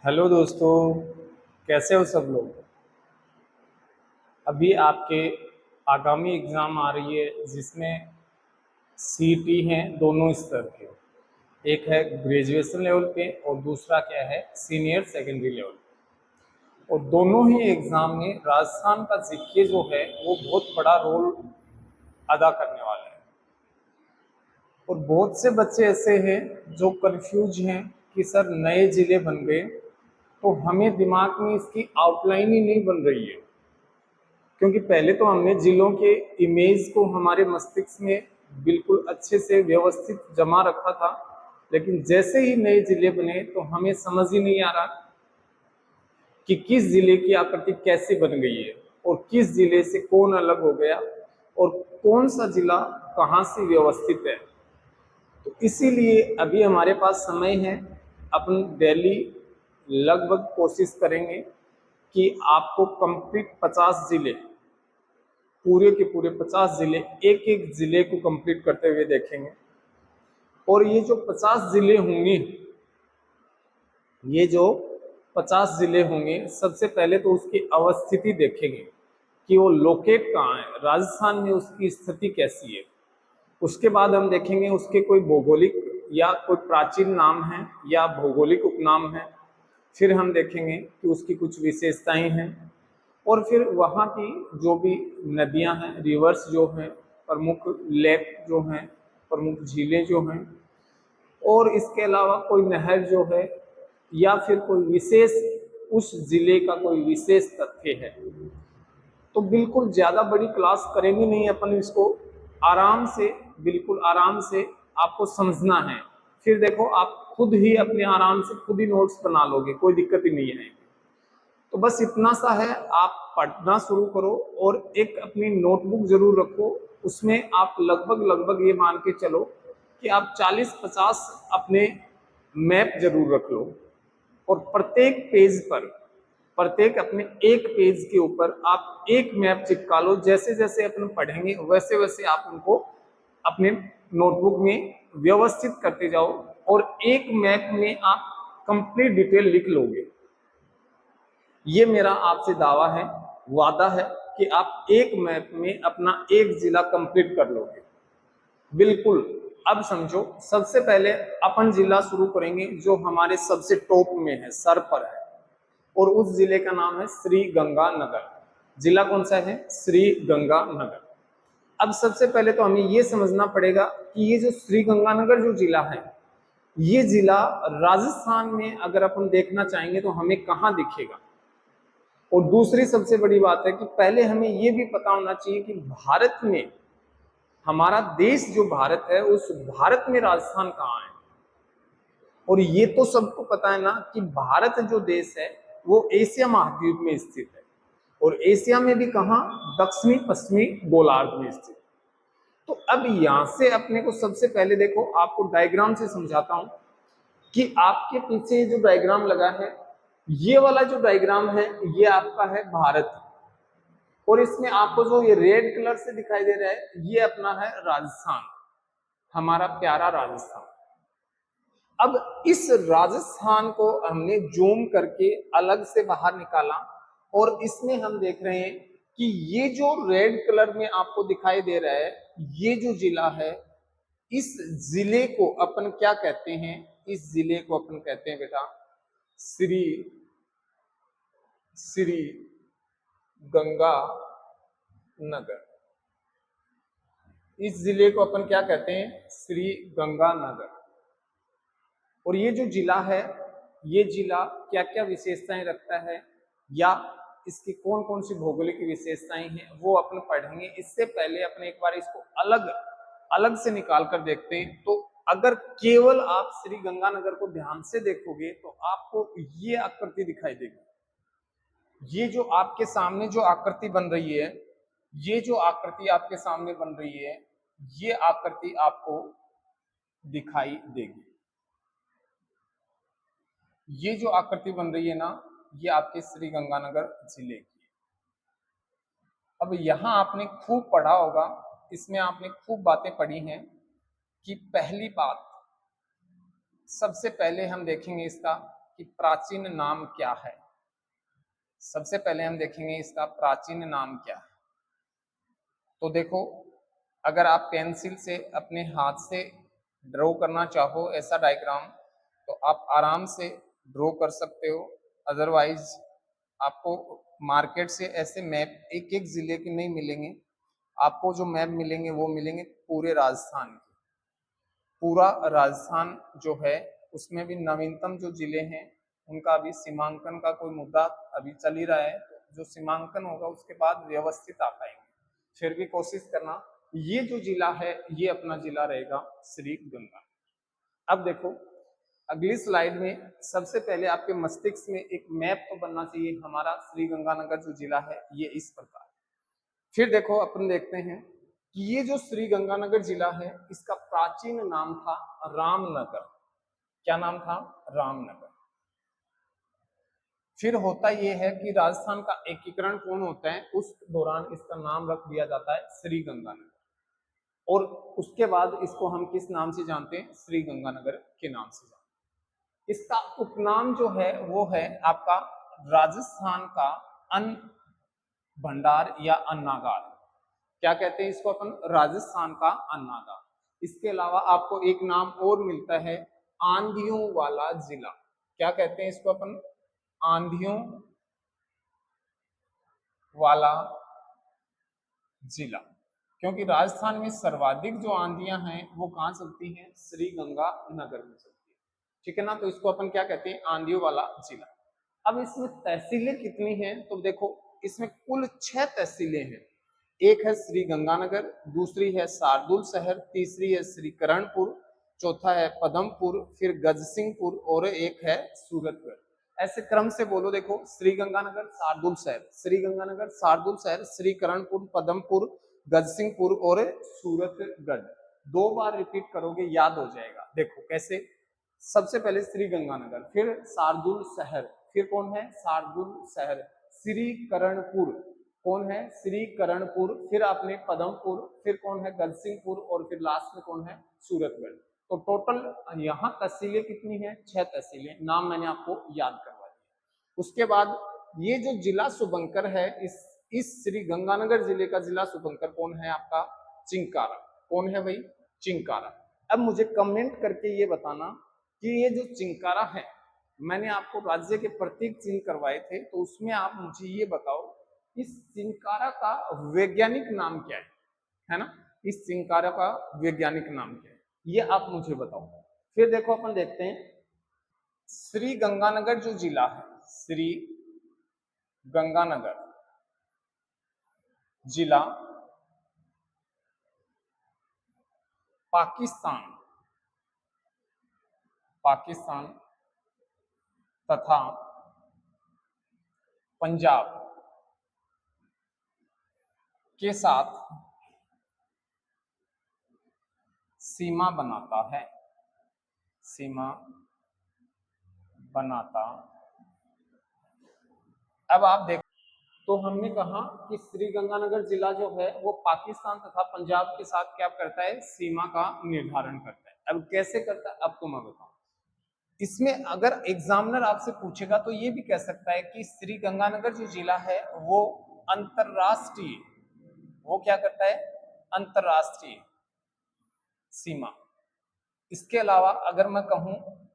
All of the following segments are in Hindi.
हेलो दोस्तों, कैसे हो सब लोग। अभी आपके आगामी एग्ज़ाम आ रही है जिसमें सीईटी हैं दोनों स्तर के। एक है ग्रेजुएशन लेवल पे और दूसरा क्या है सीनियर सेकेंडरी लेवल पे। और दोनों ही एग्ज़ाम में राजस्थान का जीके जो है वो बहुत बड़ा रोल अदा करने वाला है। और बहुत से बच्चे ऐसे हैं जो कंफ्यूज हैं कि सर नए ज़िले बन गए तो हमें दिमाग में इसकी आउटलाइन ही नहीं बन रही है। क्योंकि पहले तो हमने जिलों के इमेज को हमारे मस्तिष्क में बिल्कुल अच्छे से व्यवस्थित जमा रखा था, लेकिन जैसे ही नए जिले बने तो हमें समझ ही नहीं आ रहा कि किस जिले की आकृति कैसे बन गई है और किस जिले से कौन अलग हो गया और कौन सा जिला कहाँ से व्यवस्थित है। तो इसीलिए अभी हमारे पास समय है, अपन डेली लगभग कोशिश करेंगे कि आपको कंप्लीट 50 जिले, पूरे के पूरे 50 जिले, एक एक जिले को कंप्लीट करते हुए देखेंगे। और ये जो 50 जिले होंगे, ये जो 50 जिले होंगे, सबसे पहले तो उसकी अवस्थिति देखेंगे कि वो लोकेट कहाँ है, राजस्थान में उसकी स्थिति कैसी है। उसके बाद हम देखेंगे उसके कोई भौगोलिक या कोई प्राचीन नाम है या भौगोलिक उपनाम है। फिर हम देखेंगे कि उसकी कुछ विशेषताएं हैं और फिर वहाँ की जो भी नदियाँ हैं, रिवर्स जो हैं, प्रमुख लेक जो हैं, प्रमुख झीलें जो हैं, और इसके अलावा कोई नहर जो है या फिर कोई विशेष उस जिले का कोई विशेष तथ्य है। तो बिल्कुल ज़्यादा बड़ी क्लास करेंगे नहीं अपन इसको, आराम से, बिल्कुल आराम से आपको समझना है। फिर देखो आप खुद ही अपने आराम से खुद ही नोट्स बना लोगे, कोई दिक्कत ही नहीं आएगी। तो बस इतना सा है, आप पढ़ना शुरू करो और एक अपनी नोटबुक जरूर रखो। उसमें आप लगभग लगभग ये मान के चलो कि आप 40-50 अपने मैप जरूर रख लो। और प्रत्येक पेज पर, प्रत्येक अपने एक पेज के ऊपर आप एक मैप चिपका लो। जैसे जैसे अपन पढ़ेंगे वैसे वैसे आप उनको अपने नोटबुक में व्यवस्थित करते जाओ और एक मैप में आप कंप्लीट डिटेल लिख लोगे। ये मेरा आपसे दावा है, वादा है कि आप एक मैप में अपना एक जिला कंप्लीट कर लोगे बिल्कुल। अब समझो, सबसे पहले अपन जिला शुरू करेंगे जो हमारे सबसे टॉप में है, सर पर है, और उस जिले का नाम है श्री गंगानगर। जिला कौन सा है? श्री गंगानगर। अब सबसे पहले तो हमें यह समझना पड़ेगा कि ये जो श्री गंगानगर जो जिला है, ये जिला राजस्थान में अगर अपन देखना चाहेंगे तो हमें कहाँ दिखेगा। और दूसरी सबसे बड़ी बात है कि पहले हमें यह भी पता होना चाहिए कि भारत में, हमारा देश जो भारत है, उस भारत में राजस्थान कहाँ है। और ये तो सबको पता है ना कि भारत जो देश है वो एशिया महाद्वीप में स्थित है, और एशिया में भी कहाँ? दक्षिणी पश्चिमी गोलार्ध में स्थित। तो अब यहां से अपने को सबसे पहले देखो, आपको डायग्राम से समझाता हूं कि आपके पीछे जो डायग्राम लगा है, ये वाला जो डायग्राम है ये आपका है भारत, और इसमें आपको जो ये रेड कलर से दिखाई दे रहा है ये अपना है राजस्थान, हमारा प्यारा राजस्थान। अब इस राजस्थान को हमने जूम करके अलग से बाहर निकाला और इसमें हम देख रहे हैं कि ये जो रेड कलर में आपको दिखाई दे रहा है, ये जो जिला है, इस जिले को अपन क्या कहते हैं? इस जिले को अपन कहते हैं बेटा श्री श्री गंगा नगर। इस जिले को अपन क्या कहते हैं? श्री गंगानगर। और ये जो जिला है, ये जिला क्या क्या विशेषताएं रखता है या इसकी कौन कौन सी भौगोलिक विशेषताएं हैं वो अपन पढ़ेंगे। इससे पहले अपन एक बार इसको अलग अलग से निकाल कर देखते हैं। तो अगर केवल आप श्री गंगानगर को ध्यान से देखोगे तो आपको ये आकृति दिखाई देगी। ये जो आपके सामने जो आकृति बन रही है, ये जो आकृति आपके सामने बन रही है, ये आकृति आपको दिखाई देगी। ये जो आकृति बन रही है ना, ये आपके श्री गंगानगर जिले की है। अब यहां आपने खूब पढ़ा होगा, इसमें आपने खूब बातें पढ़ी हैं कि पहली बात, सबसे पहले हम देखेंगे इसका कि प्राचीन नाम क्या है। सबसे पहले हम देखेंगे इसका प्राचीन नाम क्या है। तो देखो, अगर आप पेंसिल से अपने हाथ से ड्रॉ करना चाहो ऐसा डायग्राम, तो आप आराम से ड्रॉ कर सकते हो। अदरवाइज आपको मार्केट से ऐसे मैप एक एक जिले के नहीं मिलेंगे, आपको जो मैप मिलेंगे वो मिलेंगे पूरे राजस्थान के। पूरा राजस्थान जो है उसमें भी नवीनतम जो जिले हैं उनका अभी सीमांकन का कोई मुद्दा अभी चल ही रहा है। जो सीमांकन होगा उसके बाद व्यवस्थित आ पाएंगे। फिर भी कोशिश करना। ये जो जिला है ये अपना जिला रहेगा श्री गंगा। अब देखो अगली स्लाइड में सबसे पहले आपके मस्तिष्क में एक मैप तो बनना चाहिए। हमारा श्री गंगानगर जो जिला है ये इस प्रकार। फिर देखो अपन देखते हैं कि ये जो श्री गंगानगर जिला है इसका प्राचीन नाम था रामनगर। क्या नाम था? रामनगर। फिर होता यह है कि राजस्थान का एकीकरण कौन होता है, उस दौरान इसका नाम रख दिया जाता है श्री गंगानगर। और उसके बाद इसको हम किस नाम से जानते हैं? श्री गंगानगर के नाम से जानते हैं। इसका उपनाम जो है वो है आपका राजस्थान का अन्न भंडार या अन्नागार। क्या कहते हैं इसको अपन? राजस्थान का अन्नागार। इसके अलावा आपको एक नाम और मिलता है आंधियों वाला जिला। क्या कहते हैं इसको अपन? आंधियों वाला जिला। क्योंकि राजस्थान में सर्वाधिक जो आंधियां हैं वो कहाँ चलती हैं? श्री गंगानगर में चलती है। ठीक है ना? तो इसको अपन क्या कहते हैं? आंधियों वाला जिला। अब इसमें तहसीलें कितनी हैं? तो देखो इसमें कुल 6 तहसीलें हैं। एक है श्री गंगानगर, दूसरी है शार्दुल शहर, तीसरी है श्री करणपुर, चौथा है पदमपुर, फिर गजसिंहपुर और एक है सूरतगढ़। ऐसे क्रम से बोलो। देखो श्री गंगानगर, शार्दुल शहर, श्री गंगानगर, शार्दुल शहर, श्री करणपुर, पदमपुर, गजसिंहपुर और सूरतगढ़। 2 बार रिपीट करोगे याद हो जाएगा। देखो कैसे। सबसे पहले श्री गंगानगर, फिर शार्दुल शहर, फिर कौन है? शार्दुल शहर, श्री करणपुर, कौन है? श्री करणपुर, फिर आपने पदमपुर, फिर कौन है? गजसिंहपुर और फिर लास्ट में कौन है? सूरतगढ़। तो टोटल यहाँ तहसीलें कितनी है? 6 तहसीलें। नाम मैंने आपको याद करवा दिया। उसके बाद ये जो जिला शुभंकर है, इस श्री गंगानगर जिले का जिला शुभंकर कौन है? आपका चिंकारा। कौन है भाई? चिंकारा। अब मुझे कमेंट करके ये बताना कि ये जो चिंकारा है, मैंने आपको राज्य के प्रतीक चिन्ह करवाए थे, तो उसमें आप मुझे ये बताओ इस चिंकारा का वैज्ञानिक नाम क्या है ना? इस चिंकारा का वैज्ञानिक नाम क्या है ये आप मुझे बताओ। फिर देखो अपन देखते हैं श्री गंगानगर जो जिला है, श्री गंगानगर जिला पाकिस्तान पाकिस्तान तथा पंजाब के साथ सीमा बनाता है। सीमा बनाता। अब आप देखो, तो हमने कहा कि श्री गंगानगर जिला जो है वो पाकिस्तान तथा पंजाब के साथ क्या करता है? सीमा का निर्धारण करता है। अब कैसे करता है अब तो मैं बताऊं। इसमें अगर एग्जामिनर आपसे पूछेगा तो ये भी कह सकता है कि श्री गंगानगर जो जिला है वो अंतरराष्ट्रीय, वो क्या करता है? अंतरराष्ट्रीय सीमा। इसके अलावा अगर मैं कहूं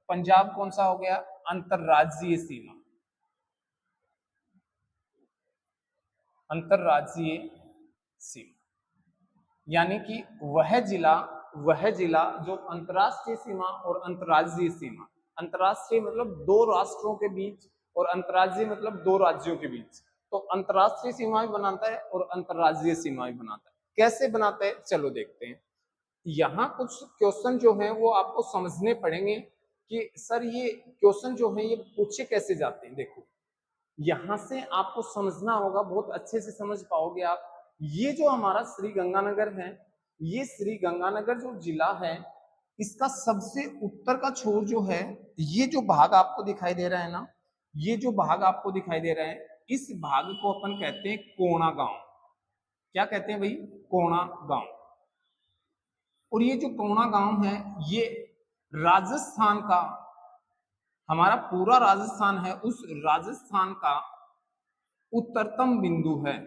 पंजाब कौन सा हो गया? अंतरराज्यीय सीमा। अंतरराज्यीय सीमा यानी कि वह जिला जो अंतरराष्ट्रीय सीमा और अंतरराज्यीय सीमा। अंतरराष्ट्रीय मतलब 2 राष्ट्रों के बीच और अंतरराज्यीय मतलब 2 राज्यों के बीच। तो अंतरराष्ट्रीय सीमा भी बनाता है और अंतरराज्यीय सीमा भी बनाता है। कैसे बनाता है चलो देखते हैं। यहाँ कुछ क्वेश्चन जो है वो आपको समझने पड़ेंगे कि सर ये क्वेश्चन जो है ये पूछे कैसे जाते हैं। देखो यहां से आपको समझना होगा, बहुत अच्छे से समझ पाओगे आप। ये जो हमारा श्री गंगानगर है, ये श्री गंगानगर जो जिला है इसका सबसे उत्तर का छोर जो है, ये जो भाग आपको दिखाई दे रहा है ना, ये जो भाग आपको दिखाई दे रहा है, इस भाग को अपन कहते हैं कोणा गांव। क्या कहते हैं भाई? कोणा गांव। और ये जो कोणा गांव है ये राजस्थान का हमारा पूरा राजस्थान है, उस राजस्थान का उत्तरतम बिंदु है,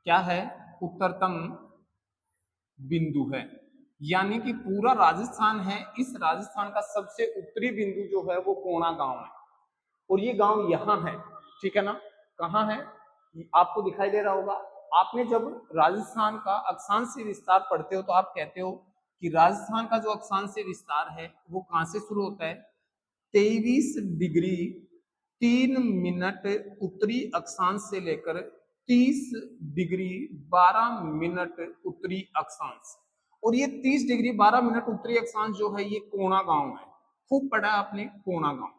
क्या है, उत्तरतम बिंदु है। यानी कि पूरा राजस्थान है, इस राजस्थान का सबसे उत्तरी बिंदु जो है वो कोणा गांव है, और ये गांव यहाँ है, ठीक है ना। कहाँ है, आपको दिखाई दे रहा होगा। आपने जब राजस्थान का अक्षांशीय विस्तार पढ़ते हो तो आप कहते हो कि राजस्थान का जो अक्षांशीय विस्तार है वो कहां से शुरू होता है, 23 डिग्री 3 मिनट उत्तरी अक्षांश से लेकर 30 डिग्री 12 मिनट उत्तरी अक्षांश। और ये 30 डिग्री 12 मिनट उत्तरी अक्षांश जो है ये कोणा गांव है, खूब पढ़ा आपने कोणा गांव।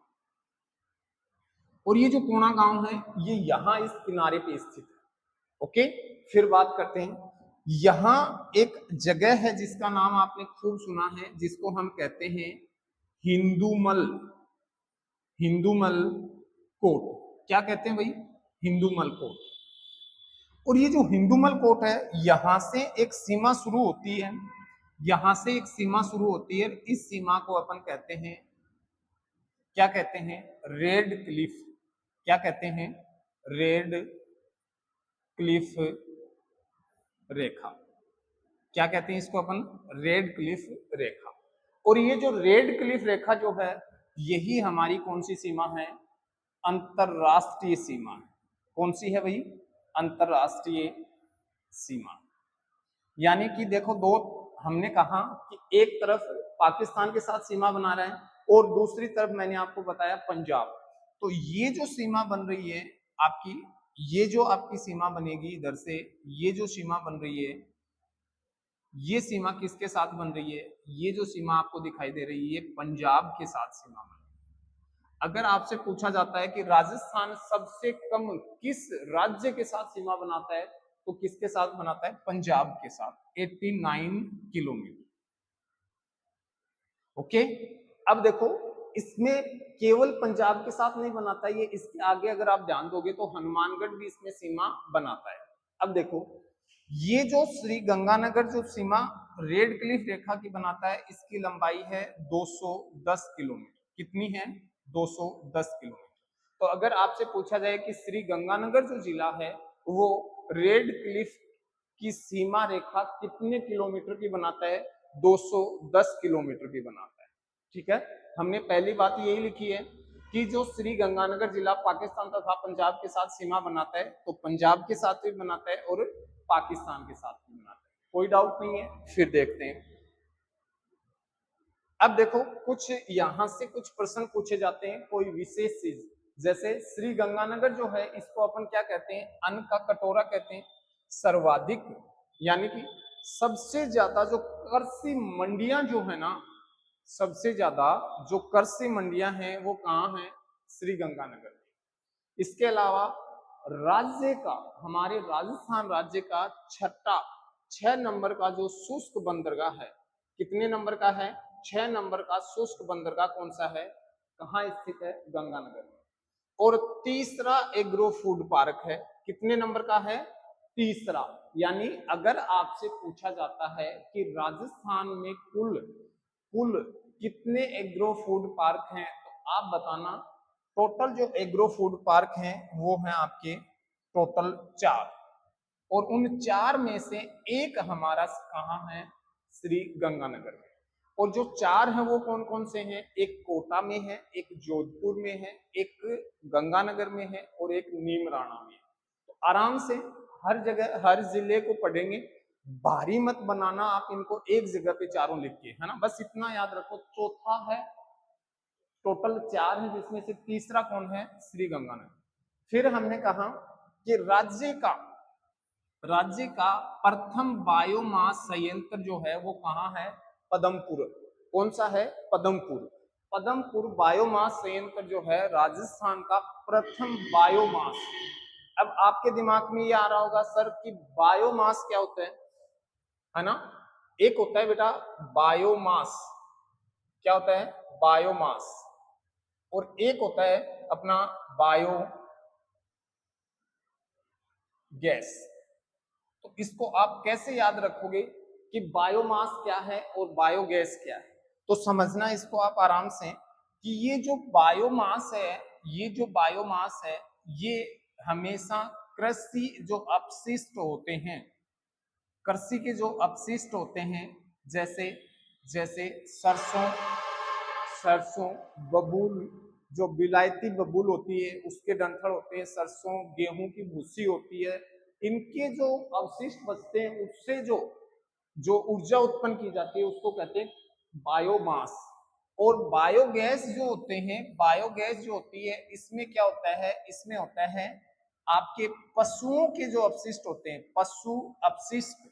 और ये जो कोणा गांव है ये यहाँ इस किनारे पे स्थित है। ओके, फिर बात करते हैं, यहाँ एक जगह है जिसका नाम आपने खूब सुना है, जिसको हम कहते हैं हिंदूमल, हिंदूमल कोट। क्या कहते हैं भाई, हिंदूमल कोट। और ये जो हिंदूमल कोट है यहां से एक सीमा शुरू होती है, यहां से एक सीमा शुरू होती है, इस सीमा को अपन कहते हैं, क्या कहते हैं, रेड क्लिफ। क्या कहते हैं, रेड क्लिफ रेखा। क्या कहते हैं इसको अपन, रेड क्लिफ रेखा। और ये जो रेड क्लिफ रेखा जो है यही हमारी कौन सी सीमा है, अंतरराष्ट्रीय सीमा है। कौन सी है भाई, अंतरराष्ट्रीय सीमा। यानी कि देखो, दो, हमने कहा कि एक तरफ पाकिस्तान के साथ सीमा बना रहे हैं और दूसरी तरफ मैंने आपको बताया पंजाब। तो ये जो सीमा बन रही है आपकी, ये जो आपकी सीमा बनेगी इधर से, ये जो सीमा बन रही है, ये सीमा किसके साथ बन रही है, ये जो सीमा आपको दिखाई दे रही है पंजाब के साथ सीमा बन रही है। अगर आपसे पूछा जाता है कि राजस्थान सबसे कम किस राज्य के साथ सीमा बनाता है, तो किसके साथ बनाता है, पंजाब के साथ, 89 किलोमीटर। ओके, अब देखो इसमें केवल पंजाब के साथ नहीं बनाता ये, इसके आगे अगर आप ध्यान दोगे तो हनुमानगढ़ भी इसमें सीमा बनाता है। अब देखो ये जो श्री गंगानगर जो सीमा रेड क्लिफ रेखा की बनाता है, इसकी लंबाई है 210 किलोमीटर। कितनी है, 210 किलोमीटर। तो अगर आपसे पूछा जाए कि श्री गंगानगर जो जिला है वो रेड क्लिफ की सीमा रेखा कितने किलोमीटर की बनाता है, 210 किलोमीटर की बनाता है। ठीक है, हमने पहली बात यही लिखी है कि जो श्री गंगानगर जिला पाकिस्तान तथा पंजाब के साथ सीमा बनाता है, तो पंजाब के साथ भी बनाता है और पाकिस्तान के साथ भी बनाता है, कोई डाउट नहीं है। फिर देखते हैं, अब देखो कुछ यहां से कुछ प्रश्न पूछे जाते हैं, कोई विशेष चीज, जैसे श्री गंगानगर जो है इसको अपन क्या कहते हैं, अन्न का कटोरा कहते हैं। सर्वाधिक यानी कि सबसे ज्यादा जो कृषि मंडियां जो है ना, सबसे ज्यादा जो कृषि मंडियां हैं वो कहाँ हैं, श्री गंगानगर में। इसके अलावा राज्य का, हमारे राजस्थान राज्य का छठा 6 नंबर का जो शुष्क बंदरगाह है, कितने नंबर का है, 6 नंबर का शुष्क बंदरगाह कौन सा है, कहाँ स्थित है, गंगानगर में। और तीसरा एग्रो फूड पार्क है, कितने नंबर का है, तीसरा। यानी अगर आपसे पूछा जाता है कि राजस्थान में कुल कुल कितने एग्रो फूड पार्क हैं, तो आप बताना। टोटल जो एग्रो फूड पार्क हैं वो हैं आपके टोटल 4, और उन 4 में से एक हमारा कहाँ है, श्री गंगानगर में। और जो 4 हैं वो कौन कौन से हैं, एक कोटा में है, एक जोधपुर में है, एक गंगानगर में है और एक नीमराणा में है। तो आराम से हर जगह हर जिले को पढ़ेंगे, भारी मत बनाना आप इनको एक जगह पे चारों लिख के, है ना, बस इतना याद रखो। चौथा है, टोटल 4 है जिसमें से तीसरा कौन है, श्री गंगानगर। फिर हमने कहा कि राज्य का प्रथम बायोमास संयंत्र जो है वो कहाँ है, पदमपुर। कौन सा है, पदमपुर। पदमपुर बायोमास संयंत्र जो है राजस्थान का प्रथम बायोमास। अब आपके दिमाग में ये आ रहा होगा सर कि बायोमास क्या होता है ना। एक होता है बेटा बायोमास, क्या होता है, बायोमास, और एक होता है अपना बायो गैस। तो इसको आप कैसे याद रखोगे कि बायोमास क्या है और बायोगैस क्या है, तो समझना इसको आप आराम से कि ये जो बायोमास है, ये जो बायोमास है, ये हमेशा कृषि जो अपशिष्ट होते हैं, कृषि के जो अपशिष्ट होते हैं, जैसे जैसे सरसों, सरसों, बबूल, जो विलायती बबूल होती है उसके डंठल होते हैं, सरसों, गेहूं की भूसी होती है, इनके जो अवशिष्ट बचते हैं उससे जो जो ऊर्जा उत्पन्न की जाती है उसको कहते हैं बायोमास। और बायोगैस जो होते हैं, बायोगैस जो होती है, इसमें क्या होता है, इसमें होता है आपके पशुओं के जो अपशिष्ट होते हैं, पशु अपशिष्ट,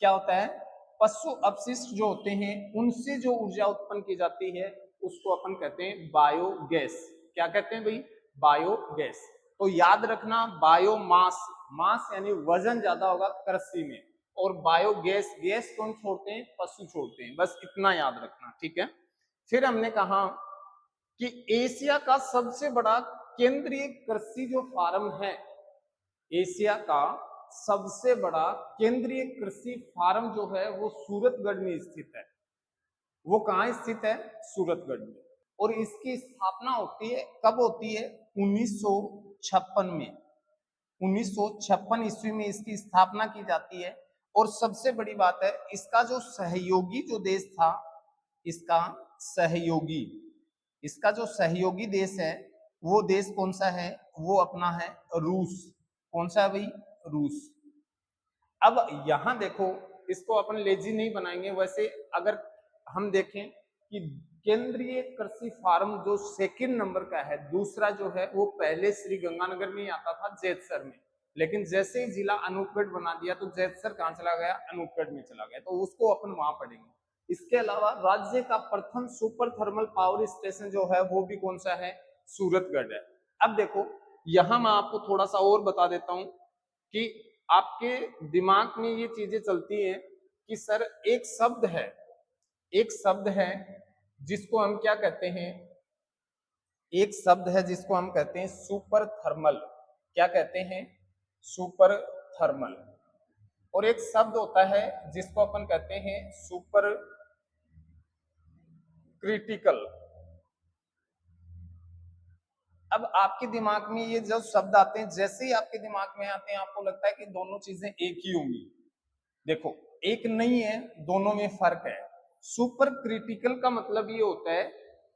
क्या होता है, पशु अपशिष्ट जो होते हैं उनसे जो ऊर्जा उत्पन्न की जाती है उसको अपन कहते हैं बायोगैस। क्या कहते हैं भाई, बायोगैस। तो याद रखना बायोमास, मास यानी वजन ज्यादा होगा कृषि में, और बायोगैस, गैस कौन छोड़ते हैं, पशु छोड़ते हैं, बस इतना याद रखना, ठीक है। फिर हमने कहा कि एशिया का सबसे बड़ा केंद्रीय कृषि जो फार्म है, एशिया का सबसे बड़ा केंद्रीय कृषि फार्म जो है वो सूरतगढ़ में स्थित है। वो कहाँ स्थित है, सूरतगढ़ में। और इसकी स्थापना होती है, कब होती है, 1956 में, 1956 ईस्वी में इसकी स्थापना की जाती है। और सबसे बड़ी बात है, इसका जो सहयोगी जो देश था, इसका सहयोगी, इसका जो सहयोगी देश है वो देश कौन सा है, वो अपना है रूस। कौन सा है भाई, रूस। अब यहां देखो, इसको अपन लेजी नहीं बनाएंगे, वैसे अगर हम देखें कि केंद्रीय कृषि फार्म जो सेकंड नंबर का है, दूसरा जो है वो पहले श्री गंगानगर में ही आता था, जैतसर में, लेकिन जैसे ही जिला अनूपगढ़ बना दिया तो जैतसर कहां चला गया, अनूपगढ़ में चला गया, तो उसको अपन वहां पढ़ेंगे। इसके अलावा राज्य का प्रथम सुपर थर्मल पावर स्टेशन जो है वो भी कौन सा है, सूरतगढ़ है। अब देखो, यहां मैं आपको थोड़ा सा और बता देता हूं कि आपके दिमाग में ये चीजें चलती हैं कि सर एक शब्द है, एक शब्द है जिसको हम क्या कहते हैं, एक शब्द है जिसको हम कहते हैं सुपर थर्मल। क्या कहते हैं, सुपर थर्मल। और एक शब्द होता है जिसको अपन कहते हैं सुपर क्रिटिकल। अब आपके दिमाग में ये जो शब्द आते हैं, जैसे ही आपके दिमाग में आते हैं आपको लगता है कि दोनों चीजें एक ही होंगी। देखो, एक नहीं है, दोनों में फर्क है। सुपर क्रिटिकल का मतलब ये होता है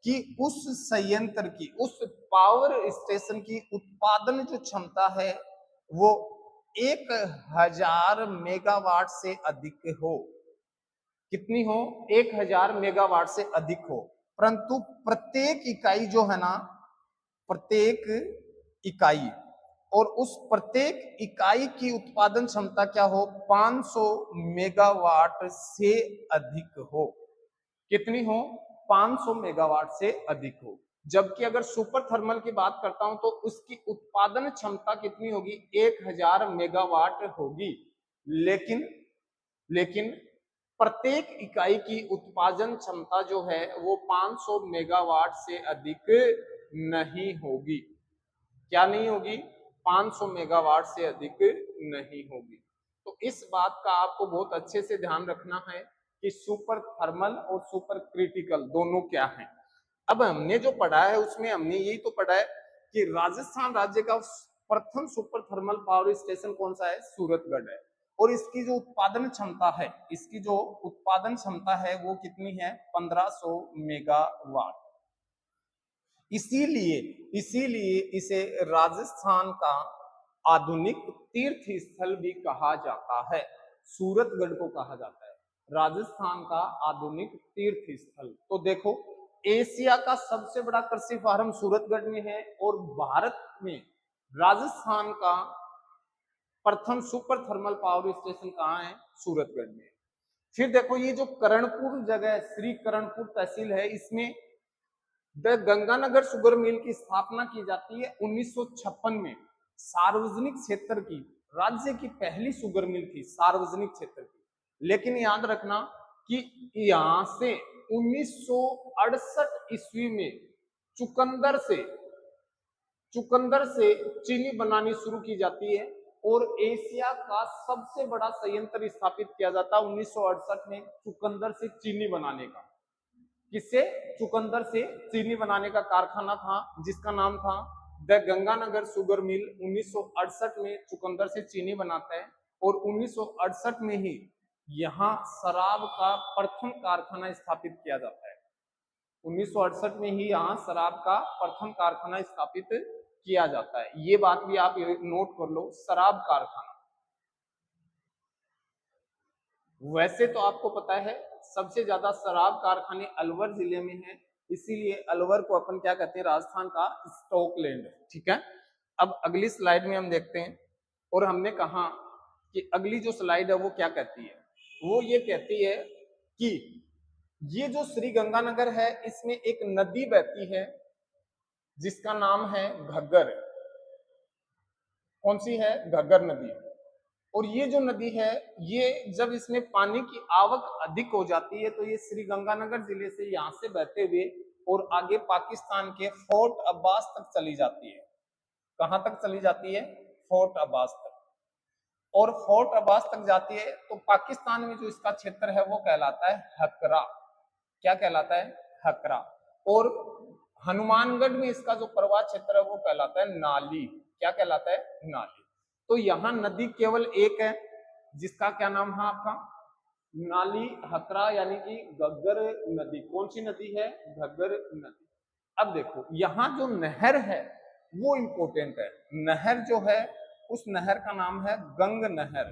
कि उस संयंत्र की, उस पावर स्टेशन की उत्पादन जो क्षमता है वो 1000 मेगावाट से अधिक हो। कितनी हो, 1000 मेगावाट से अधिक हो। परंतु प्रत्येक इकाई जो है ना, प्रत्येक इकाई, और उस प्रत्येक इकाई की उत्पादन क्षमता क्या हो, 500 मेगावाट से अधिक हो। कितनी हो, 500 मेगावाट से अधिक हो। जबकि अगर सुपर थर्मल की बात करता हूं तो उसकी उत्पादन क्षमता कितनी होगी, 1000 मेगावाट होगी। लेकिन लेकिन प्रत्येक इकाई की उत्पादन क्षमता जो है वो 500 मेगावाट से अधिक नहीं होगी। क्या नहीं होगी, 500 मेगावाट से अधिक नहीं होगी। तो इस बात का आपको बहुत अच्छे से ध्यान रखना है कि सुपर थर्मल और सुपर क्रिटिकल दोनों क्या हैं। अब हमने जो पढ़ा है उसमें हमने यही तो पढ़ा है कि राजस्थान राज्य का प्रथम सुपर थर्मल पावर स्टेशन कौन सा है, सूरतगढ़ है। और इसकी जो उत्पादन क्षमता है, इसकी जो उत्पादन क्षमता है वो कितनी है, 1500 मेगावाट। इसीलिए इसीलिए इसे राजस्थान का आधुनिक तीर्थ स्थल भी कहा जाता है। सूरतगढ़ को कहा जाता है राजस्थान का आधुनिक तीर्थ स्थल। तो देखो, एशिया का सबसे बड़ा कृषि फार्म सूरतगढ़ में है, और भारत में राजस्थान का प्रथम सुपर थर्मल पावर स्टेशन कहाँ है, सूरतगढ़ में। फिर देखो, ये जो करणपुर जगह, श्री करणपुर तहसील है, इसमें द गंगानगर शुगर मिल की स्थापना की जाती है 1956 में। सार्वजनिक क्षेत्र की, राज्य की पहली शुगर मिल थी सार्वजनिक क्षेत्र की। लेकिन याद रखना कि यहां से 1968 ईस्वी में चुकंदर से चीनी बनानी शुरू की जाती है, और एशिया का सबसे बड़ा संयंत्र स्थापित किया जाता है 1968 में चुकंदर से चीनी बनाने का। किससे? चुकंदर से चीनी बनाने का कारखाना था जिसका नाम था द गंगानगर शुगर मिल। 1968 में चुकंदर से चीनी बनाता है और 1968 में ही यहाँ शराब का प्रथम कारखाना स्थापित किया जाता है। 1968 में ही यहाँ शराब का प्रथम कारखाना स्थापित किया जाता है। ये बात भी आप नोट कर लो, शराब कारखाना। वैसे तो आपको पता है सबसे ज्यादा शराब कारखाने अलवर जिले में हैं, इसीलिए अलवर को अपन क्या कहते हैं? राजस्थान का स्टॉकलैंड। ठीक है, अब अगली स्लाइड में हम देखते हैं। और हमने कहा कि अगली जो स्लाइड है वो क्या कहती है? वो ये कहती है कि ये जो श्री गंगानगर है इसमें एक नदी बहती है जिसका नाम है घग्गर। कौन सी है? घग्गर नदी। और ये जो नदी है ये जब इसमें पानी की आवक अधिक हो जाती है तो ये श्री गंगानगर जिले से यहाँ से बहते हुए और आगे पाकिस्तान के फोर्ट अब्बास तक चली जाती है। कहां तक चली जाती है? फोर्ट अब्बास तक। और फोर्ट अब्बास तक जाती है तो पाकिस्तान में जो इसका क्षेत्र है वो कहलाता है हकरा। क्या कहलाता है? हकरा। और हनुमानगढ़ में इसका जो प्रवाह क्षेत्र है वो कहलाता है नाली। क्या कहलाता है? नाली। तो यहाँ नदी केवल एक है जिसका क्या नाम है आपका? नाली हकरा, यानी कि घग्गर नदी। कौन सी नदी है? घग्गर नदी। अब देखो यहाँ जो नहर है वो इंपॉर्टेंट है। नहर जो है उस नहर का नाम है गंग नहर।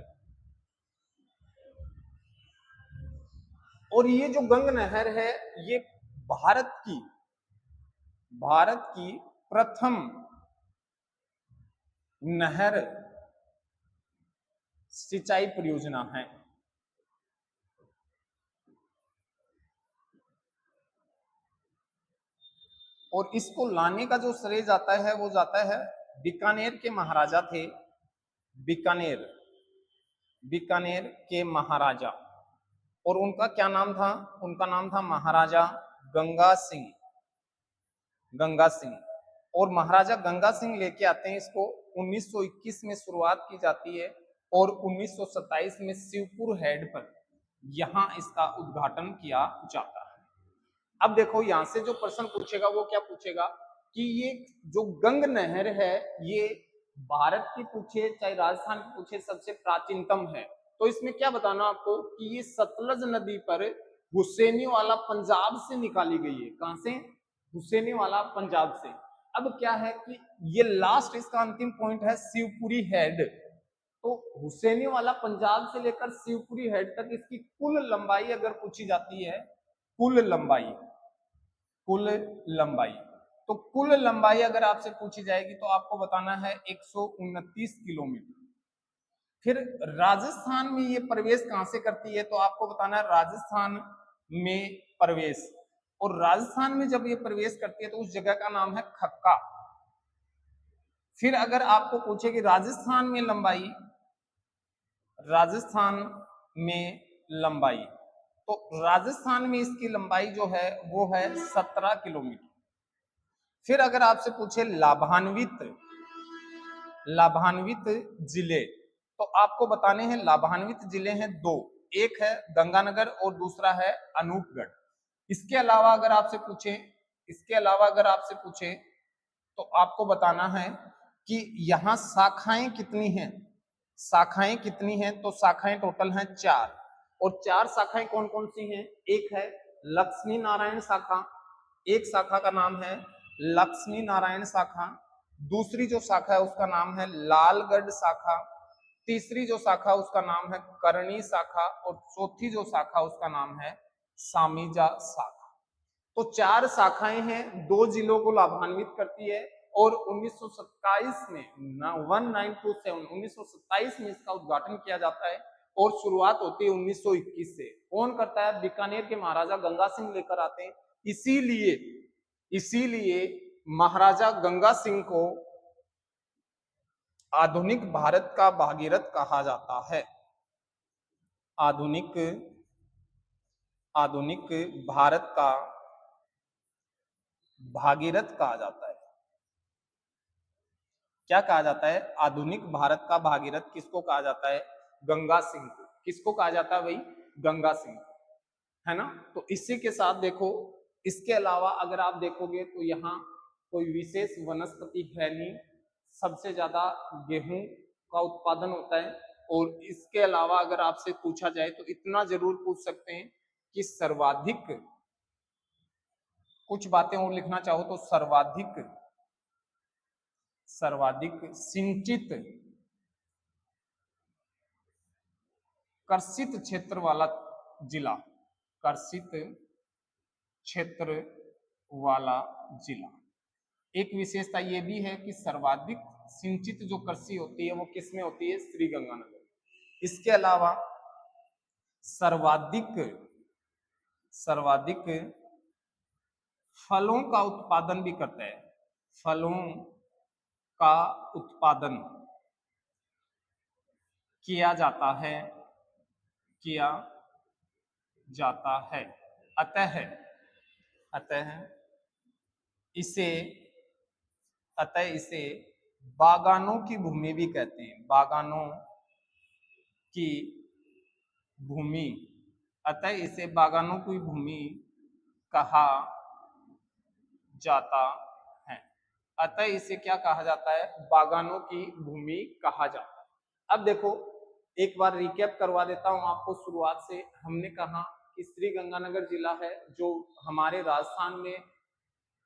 और ये जो गंग नहर है ये भारत की प्रथम नहर सिंचाई परियोजना है। और इसको लाने का जो श्रेय जाता है वो जाता है बीकानेर के महाराजा थे। बीकानेर के महाराजा। और उनका क्या नाम था? उनका नाम था महाराजा गंगा सिंह। गंगा सिंह। और महाराजा गंगा सिंह लेके आते हैं इसको। 1921 में शुरुआत की जाती है और 1927 में शिवपुर हेड पर यहां इसका उद्घाटन किया जाता है। अब देखो यहां से जो प्रश्न पूछेगा वो क्या पूछेगा कि ये जो गंग नहर है ये भारत की पूछे चाहे राजस्थान की पूछे सबसे प्राचीनतम है। तो इसमें क्या बताना आपको कि ये सतलज नदी पर हुसैनी वाला पंजाब से निकाली गई है। कहां से? हुसैनी वाला पंजाब से। अब क्या है कि ये लास्ट इसका अंतिम पॉइंट है शिवपुरी हेड। तो हुसैनी वाला पंजाब से लेकर शिवपुरी हेड तक इसकी कुल लंबाई अगर पूछी जाती है, कुल लंबाई तो कुल लंबाई अगर आपसे पूछी जाएगी तो आपको बताना है 129 किलोमीटर। फिर राजस्थान में ये प्रवेश कहां से करती है तो आपको बताना है राजस्थान में प्रवेश। और राजस्थान में जब ये प्रवेश करती है तो उस जगह का नाम है खक्का। फिर अगर आपको पूछे कि राजस्थान में लंबाई तो राजस्थान में इसकी लंबाई जो है वो है 17 किलोमीटर। फिर अगर आपसे पूछे लाभान्वित जिले तो आपको बताने हैं लाभान्वित जिले हैं दो। एक है गंगानगर और दूसरा है अनूपगढ़। इसके अलावा अगर आपसे पूछे तो आपको बताना है कि यहाँ शाखाएं कितनी हैं तो शाखाएं टोटल हैं 4। और 4 शाखाएं कौन कौन सी हैं? एक है लक्ष्मी नारायण शाखा, एक शाखा का नाम है लक्ष्मी नारायण शाखा। दूसरी जो शाखा है उसका नाम है लालगढ़ शाखा। तीसरी जो शाखा उसका नाम है करणी शाखा। और चौथी जो शाखा उसका नाम है सामीजा शाखा। तो 4 शाखाएं हैं, 2 जिलों को लाभान्वित करती है। और 1927 में 1927 में इसका उद्घाटन किया जाता है और शुरुआत होती है 1921 से। कौन करता है? बीकानेर के महाराजा गंगा सिंह लेकर आते हैं। इसीलिए महाराजा गंगा सिंह को आधुनिक भारत का भागीरथ कहा जाता है। आधुनिक भारत का भागीरथ कहा जाता है। क्या कहा जाता है? आधुनिक भारत का भागीरथ किसको कहा जाता है? गंगा सिंह को। किसको कहा जाता है भाई? गंगा सिंह, है ना। तो इसी के साथ देखो इसके अलावा अगर आप देखोगे तो यहाँ कोई विशेष वनस्पति है नहीं, सबसे ज्यादा गेहूं का उत्पादन होता है। और इसके अलावा अगर आपसे पूछा जाए तो इतना जरूर पूछ सकते हैं कि सर्वाधिक, कुछ बातें और लिखना चाहो तो सर्वाधिक सिंचित कर्षित क्षेत्र वाला जिला, कर्षित क्षेत्र वाला जिला। एक विशेषता ये भी है कि सर्वाधिक सिंचित जो कृषि होती है वो किसमें होती है, श्रीगंगानगर। इसके अलावा सर्वाधिक फलों का उत्पादन भी करता है, फलों का उत्पादन किया जाता है, किया जाता है। अतः इसे बागानों की भूमि भी कहते हैं, बागानों की भूमि। अतः इसे बागानों की भूमि कहा जाता है। अतः इसे क्या कहा जाता है, बागानों की भूमि कहा जाता है। अब देखो एक बार रिकैप करवा देता हूं आपको शुरुआत से। हमने कहा कि श्रीगंगानगर जिला है जो हमारे राजस्थान में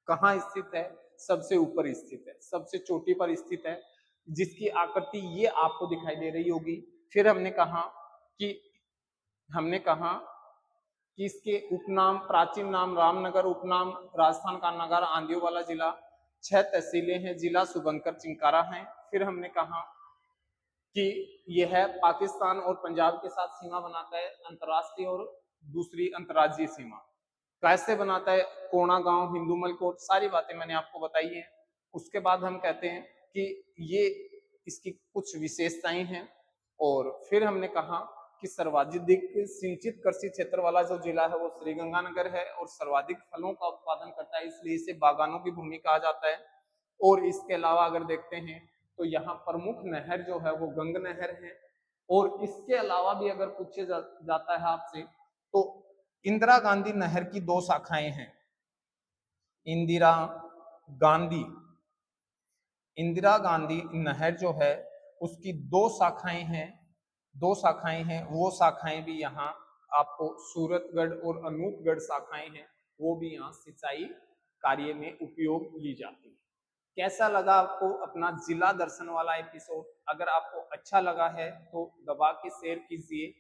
कहाँ स्थित है, सबसे ऊपर स्थित है, सबसे चोटी पर स्थित है, जिसकी आकृति ये आपको दिखाई दे रही होगी। फिर हमने कहा कि इसके उपनाम, प्राचीन नाम रामनगर, उपनाम राजस्थान का नगर आंधियों वाला जिला, 6 तहसीलें हैं, जिला शुभंकर चिंकारा है। फिर हमने कहा कि यह है पाकिस्तान और पंजाब के साथ सीमा बनाता है, अंतर्राष्ट्रीय और दूसरी अंतर्राज्यीय सीमा कैसे बनाता है, कोणा गांव, हिंदूमल कोट, सारी बातें मैंने आपको बताई हैं। उसके बाद हम कहते हैं कि ये इसकी कुछ विशेषताएं हैं। और फिर हमने कहा कि सर्वाधिक सिंचित कृषि क्षेत्र वाला जो जिला है वो श्रीगंगानगर है और सर्वाधिक फलों का उत्पादन करता है, इसलिए इसे बागानों की भूमि कहा जाता है। और इसके अलावा अगर देखते हैं तो यहाँ प्रमुख नहर जो है वो गंग नहर है। और इसके अलावा भी अगर पूछे जाता है आपसे तो इंदिरा गांधी नहर की 2 शाखाएं हैं। इंदिरा गांधी नहर जो है उसकी 2 शाखाएं हैं, 2 शाखाएं हैं। वो शाखाएं भी यहाँ आपको सूरतगढ़ और अनूपगढ़ शाखाएं हैं, वो भी यहाँ सिंचाई कार्य में उपयोग ली जाती है। कैसा लगा आपको अपना जिला दर्शन वाला एपिसोड? अगर आपको अच्छा लगा है तो दबा के शेयर कीजिए।